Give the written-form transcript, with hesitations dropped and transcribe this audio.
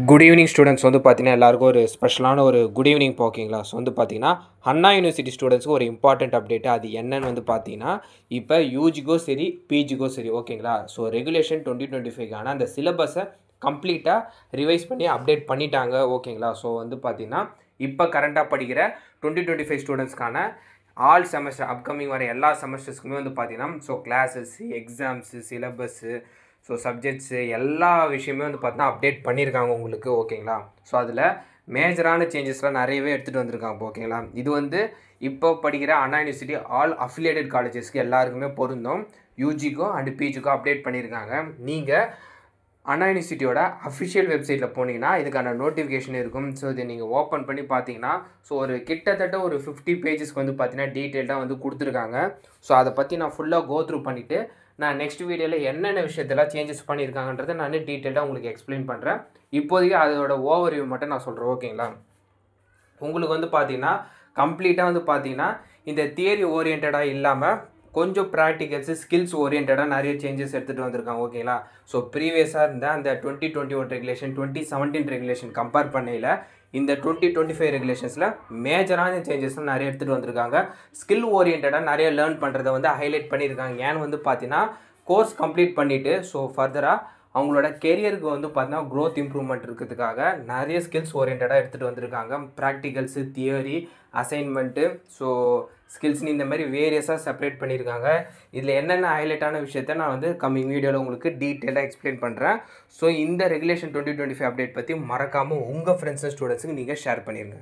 Good evening students வந்து பார்த்தீங்கன்னா எல்லாருக்கும் ஒரு ஸ்பெஷலான ஒரு குட் ஈவினிங் ஓகேங்களா. ஸோ வந்து பார்த்தீங்கன்னா அண்ணா யூனிவர்சிட்டி ஸ்டூடெண்ட்ஸ்க்கு ஒரு இம்பார்ட்டன்ட் அப்டேட். அது என்னன்னு வந்து பார்த்தீங்கன்னா இப்போ யூஜிக்கோ சரி பிஜிக்கோ சரி ஓகேங்களா. ஸோ ரெகுலேஷன் 2025க்கான அந்த சிலபஸை கம்ப்ளீட்டாக ரிவைஸ் பண்ணி அப்டேட் பண்ணிட்டாங்க ஓகேங்களா. ஸோ வந்து பார்த்தீங்கன்னா இப்போ கரண்ட்டாக படிக்கிற 2025 ஸ்டூடெண்ட்ஸ்க்கான ஆல் செமஸ்டர் அப்கமிங் வர எல்லா செமஸ்டர்ஸ்க்குமே வந்து பார்த்தீங்கன்னா so classes exams syllabus so subjects எல்லா விஷயமே வந்து பார்த்தீங்கன்னா அப்டேட் பண்ணியிருக்காங்க உங்களுக்கு ஓகேங்களா. ஸோ அதில் மேஜரான சேஞ்சஸ்லாம் நிறையவே எடுத்துகிட்டு வந்திருக்காங்க ஓகேங்களா. இது வந்து இப்போ படிக்கிற அண்ணா யூனிவர்சிட்டி ஆல் அஃபிலியேட்டட் காலேஜஸ்க்கு எல்லாருக்குமே பொருந்தும். யூஜிக்கோ அண்ட் பிஜிக்கோ அப்டேட் பண்ணியிருக்காங்க. நீங்கள் அண்ணா யூனிவர்சிட்டியோட அஃபிஷியல் வெப்சைட்டில் போனீங்கன்னா இதுக்கான நோட்டிஃபிகேஷன் இருக்கும். ஸோ இதை நீங்கள் ஓப்பன் பண்ணி பார்த்தீங்கன்னா ஸோ ஒரு கிட்டத்தட்ட ஒரு 50 பேஜஸ்க்கு வந்து பார்த்தீங்கன்னா டீட்டெயில்டாக வந்து கொடுத்துருக்காங்க. ஸோ அதை பற்றி நான் ஃபுல்லாக கோ த்ரூ பண்ணிவிட்டு நான் நெக்ஸ்ட் வீடியோவில் என்னென்ன விஷயத்தெல்லாம் சேஞ்சஸ் பண்ணியிருக்காங்கன்றதை நான் டீட்டெயிலாக உங்களுக்கு எக்ஸ்பிளைன் பண்ணுறேன். இப்போதைக்கு அதோட ஓவர்வியூ மட்டும் நான் சொல்கிறேன் ஓகேங்களா. உங்களுக்கு வந்து பார்த்தீங்கன்னா கம்ப்ளீட்டாக வந்து பார்த்தீங்கன்னா இந்த தியரி ஓரியன்டாக இல்லாமல் கொஞ்சம் ப்ராக்டிகல்ஸு ஸ்கில்ஸ் ஓரியன்டாக நிறைய சேஞ்சஸ் எடுத்துகிட்டு வந்திருக்காங்க ஓகேங்களா. ஸோ ப்ரீவியஸாக இருந்த அந்த 2021 ரெகுலேஷன் 2017 ரெகுலேஷன் கம்பேர் பண்ணையில் இந்த 2025 ரெகுலேஷன்ஸில் மேஜரான சேஞ்சஸ்லாம் நிறைய எடுத்துகிட்டு வந்திருக்காங்க. ஸ்கில் ஓரியன்டாக நிறைய லேர்ன் பண்ணுறதை வந்து ஹைலைட் பண்ணியிருக்காங்க. ஏன்னு வந்து பார்த்தீங்கன்னா கோர்ஸ் கம்ப்ளீட் பண்ணிவிட்டு ஸோ ஃபர்தராக அவங்களோட கெரியருக்கு வந்து பார்த்தீங்கன்னா க்ரோத் இம்ப்ரூவ்மெண்ட் இருக்கிறதுக்காக நிறைய ஸ்கில்ஸ் ஓரியன்டாக எடுத்துகிட்டு வந்திருக்காங்க. ப்ராக்டிகல்ஸு தியரி அசைன்மெண்ட்டு ஸோ ஸ்கில்ஸ்னு இந்த மாதிரி வேரியஸாக செப்பரேட் பண்ணியிருக்காங்க. இதில் என்னென்ன ஹைலைட்டான விஷயத்த நான் வந்து கம்மிங் வீடியோவில் உங்களுக்கு டீட்டெயிலாக எக்ஸ்பிளைன் பண்ணுறேன். ஸோ இந்த ரெகுலேஷன் 2025 அப்டேட் பற்றி மறக்காமல் உங்கள் ஃப்ரெண்ட்ஸ் அண்ட் ஸ்டூடெண்ட்ஸுக்கு நீங்கள் ஷேர் பண்ணிடுங்க.